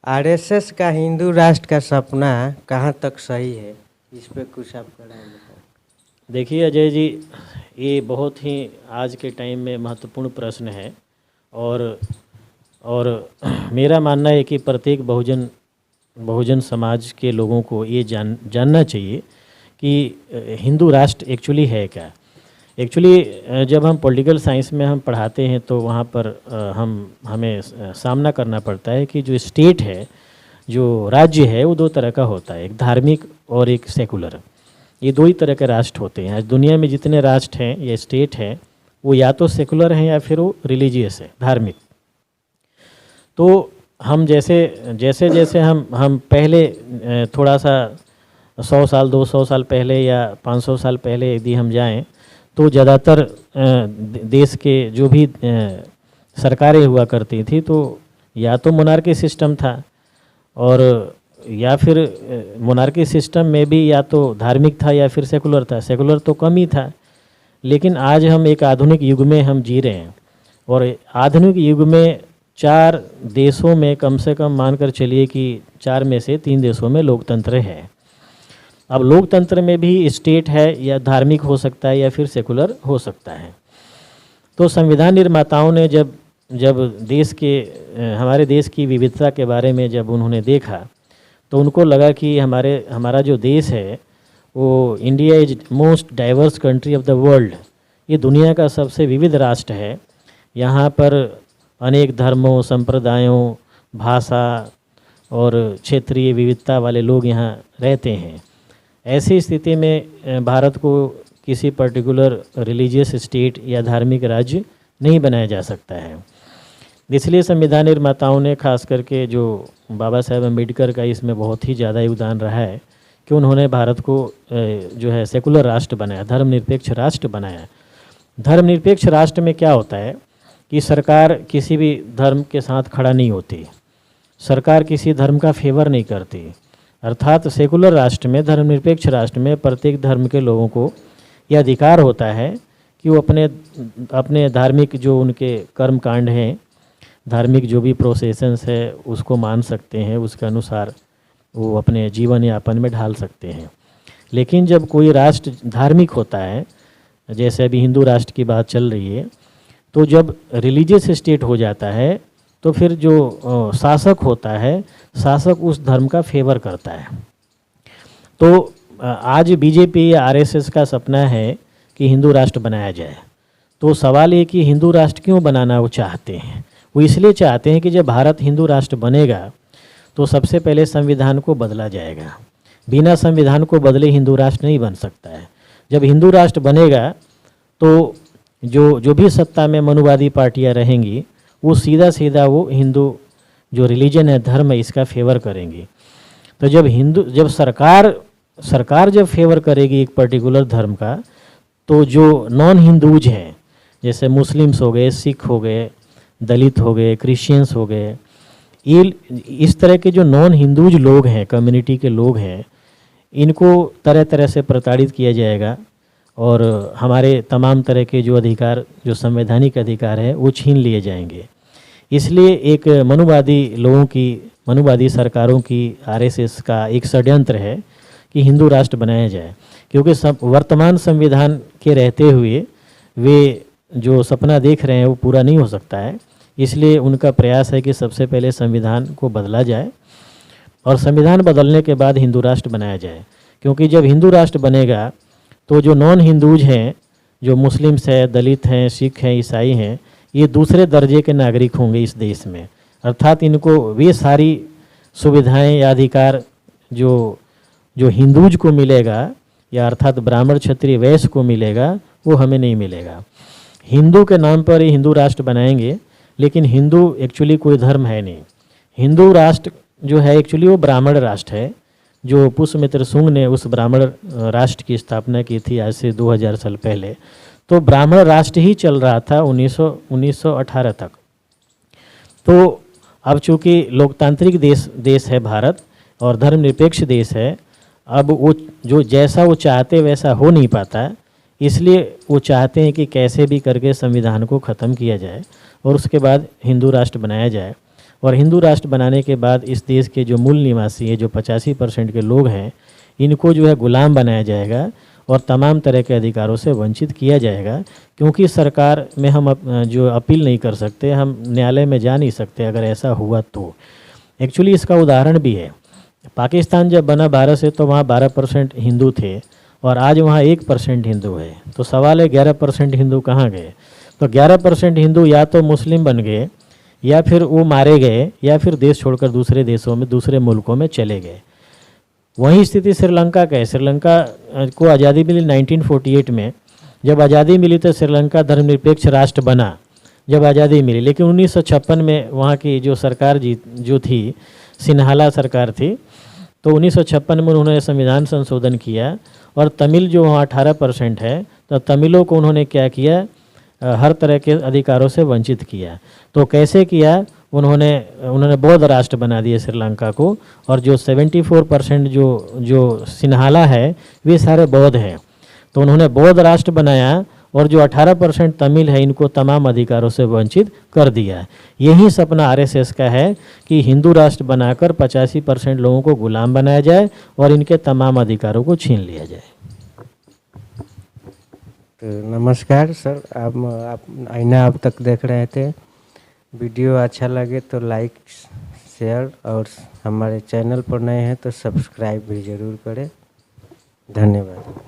RSS का हिंदू राष्ट्र का सपना कहाँ तक सही है, इस पे कुछ आपका राय बताएं। देखिए अजय जी, ये बहुत ही आज के टाइम में महत्वपूर्ण प्रश्न है। और और मेरा मानना है कि प्रत्येक बहुजन समाज के लोगों को ये जानना चाहिए कि हिंदू राष्ट्र एक्चुअली है क्या। एक्चुअली जब हम पॉलिटिकल साइंस में हम पढ़ाते हैं तो वहाँ पर हमें सामना करना पड़ता है कि जो स्टेट है, जो राज्य है, वो दो तरह का होता है, एक धार्मिक और एक सेकुलर। ये दो ही तरह के राष्ट्र होते हैं। आज दुनिया में जितने राष्ट्र हैं या स्टेट हैं वो या तो सेकुलर हैं या फिर वो रिलीजियस है, धार्मिक। तो हम जैसे जैसे जैसे हम पहले थोड़ा सा 100 साल 200 साल पहले या 500 साल पहले यदि हम जाएं तो ज़्यादातर देश के जो भी सरकारें हुआ करती थी तो या तो मोनार्की सिस्टम था, और या फिर मोनार्की सिस्टम में भी या तो धार्मिक था या फिर सेकुलर था। सेकुलर तो कम ही था। लेकिन आज हम एक आधुनिक युग में हम जी रहे हैं, और आधुनिक युग में 4 देशों में कम से कम मानकर चलिए कि 4 में से 3 देशों में लोकतंत्र है। अब लोकतंत्र में भी स्टेट है या धार्मिक हो सकता है या फिर सेकुलर हो सकता है। तो संविधान निर्माताओं ने जब देश के हमारे देश की विविधता के बारे में जब उन्होंने देखा तो उनको लगा कि हमारा जो देश है वो India is most diverse country of the world. ये दुनिया का सबसे विविध राष्ट्र है। यहाँ पर अनेक धर्मों, संप्रदायों, भाषा और क्षेत्रीय विविधता वाले लोग यहाँ रहते हैं। ऐसी स्थिति में भारत को किसी पर्टिकुलर रिलीजियस स्टेट या धार्मिक राज्य नहीं बनाया जा सकता है। इसलिए संविधान निर्माताओं ने खास करके जो बाबा साहेब अम्बेडकर का इसमें बहुत ही ज़्यादा योगदान रहा है कि उन्होंने भारत को जो है सेकुलर राष्ट्र बनाया, धर्मनिरपेक्ष राष्ट्र बनाया। धर्मनिरपेक्ष राष्ट्र में क्या होता है कि सरकार किसी भी धर्म के साथ खड़ा नहीं होती, सरकार किसी धर्म का फेवर नहीं करती। अर्थात सेकुलर राष्ट्र में, धर्मनिरपेक्ष राष्ट्र में प्रत्येक धर्म के लोगों को यह अधिकार होता है कि वो अपने धार्मिक जो उनके कर्म कांड हैं, धार्मिक जो भी प्रोसेसन्स है उसको मान सकते हैं, उसके अनुसार वो अपने जीवन यापन में ढाल सकते हैं। लेकिन जब कोई राष्ट्र धार्मिक होता है, जैसे अभी हिंदू राष्ट्र की बात चल रही है, तो जब रिलीजियस स्टेट हो जाता है तो फिर जो शासक होता है, शासक उस धर्म का फेवर करता है। तो आज बीजेपी या आरएसएस का सपना है कि हिंदू राष्ट्र बनाया जाए। तो सवाल ये कि हिंदू राष्ट्र क्यों बनाना वो चाहते हैं। वो इसलिए चाहते हैं कि जब भारत हिंदू राष्ट्र बनेगा तो सबसे पहले संविधान को बदला जाएगा। बिना संविधान को बदले हिंदू राष्ट्र नहीं बन सकता है। जब हिंदू राष्ट्र बनेगा तो जो भी सत्ता में मनुवादी पार्टियां रहेंगी वो सीधा वो हिंदू जो रिलीजन है, धर्म है, इसका फेवर करेंगी। तो जब सरकार जब फेवर करेगी एक पर्टिकुलर धर्म का, तो जो नॉन हिंदूज हैं, जैसे मुस्लिम्स हो गए, सिख हो गए, दलित हो गए, क्रिश्चियंस हो गए, ये इस तरह के जो नॉन हिंदूज लोग हैं, कम्युनिटी के लोग हैं, इनको तरह तरह से प्रताड़ित किया जाएगा और हमारे तमाम तरह के जो अधिकार, जो संवैधानिक अधिकार है, वो छीन लिए जाएंगे। इसलिए एक मनुवादी सरकारों की, आरएसएस का एक षड्यंत्र है कि हिंदू राष्ट्र बनाया जाए, क्योंकि वर्तमान संविधान के रहते हुए वे जो सपना देख रहे हैं वो पूरा नहीं हो सकता है। इसलिए उनका प्रयास है कि सबसे पहले संविधान को बदला जाए और संविधान बदलने के बाद हिंदू राष्ट्र बनाया जाए। क्योंकि जब हिंदू राष्ट्र बनेगा तो जो नॉन हिंदूज हैं, जो मुस्लिम्स हैं, दलित हैं, सिख हैं, ईसाई हैं, ये दूसरे दर्जे के नागरिक होंगे इस देश में। अर्थात इनको वे सारी सुविधाएं या अधिकार जो हिंदूज को मिलेगा, या अर्थात ब्राह्मण, क्षत्रिय, वैश्य को मिलेगा, वो हमें नहीं मिलेगा। हिंदू के नाम पर ही हिंदू राष्ट्र बनाएंगे, लेकिन हिंदू एक्चुअली कोई धर्म है नहीं। हिंदू राष्ट्र जो है एक्चुअली वो ब्राह्मण राष्ट्र है, जो पुष्यमित्र शुंग ने उस ब्राह्मण राष्ट्र की स्थापना की थी आज से 2000 साल पहले। तो ब्राह्मण राष्ट्र ही चल रहा था 1918 तक। तो अब चूँकि लोकतांत्रिक देश है भारत और धर्मनिरपेक्ष देश है, अब वो जो जैसा वो चाहते वैसा हो नहीं पाता, इसलिए वो चाहते हैं कि कैसे भी करके संविधान को ख़त्म किया जाए और उसके बाद हिंदू राष्ट्र बनाया जाए। और हिंदू राष्ट्र बनाने के बाद इस देश के जो मूल निवासी हैं, जो 85% के लोग हैं, इनको जो है गुलाम बनाया जाएगा और तमाम तरह के अधिकारों से वंचित किया जाएगा। क्योंकि सरकार में हम जो अपील नहीं कर सकते, हम न्यायालय में जा नहीं सकते अगर ऐसा हुआ तो। एक्चुअली इसका उदाहरण भी है। पाकिस्तान जब बना भारत से तो वहाँ 12% हिंदू थे और आज वहाँ 1% हिंदू है। तो सवाल है 11% हिंदू कहाँ गए? तो 11% हिंदू या तो मुस्लिम बन गए, या फिर वो मारे गए, या फिर देश छोड़कर दूसरे देशों में, दूसरे मुल्कों में चले गए। वही स्थिति श्रीलंका का है। श्रीलंका को आज़ादी मिली 1948 में। जब आज़ादी मिली तो श्रीलंका धर्मनिरपेक्ष राष्ट्र बना जब आज़ादी मिली। लेकिन 1956 में वहाँ की जो सरकार जो थी, सिन्हाला सरकार थी, तो 1956 में उन्होंने संविधान संशोधन किया और तमिल जो वहाँ 18% है, तो तमिलों को उन्होंने क्या किया, हर तरह के अधिकारों से वंचित किया। तो कैसे किया? उन्होंने बौद्ध राष्ट्र बना दिया श्रीलंका को, और जो 74% जो सिन्हाला है वे सारे बौद्ध हैं। तो उन्होंने बौद्ध राष्ट्र बनाया और जो 18% तमिल है इनको तमाम अधिकारों से वंचित कर दिया। यही सपना आरएसएस का है कि हिंदू राष्ट्र बनाकर 85% लोगों को गुलाम बनाया जाए और इनके तमाम अधिकारों को छीन लिया जाए। तो नमस्कार सर, आप आईना अब तक देख रहे थे। वीडियो अच्छा लगे तो लाइक, शेयर और हमारे चैनल पर नए हैं तो सब्सक्राइब भी ज़रूर करें। धन्यवाद।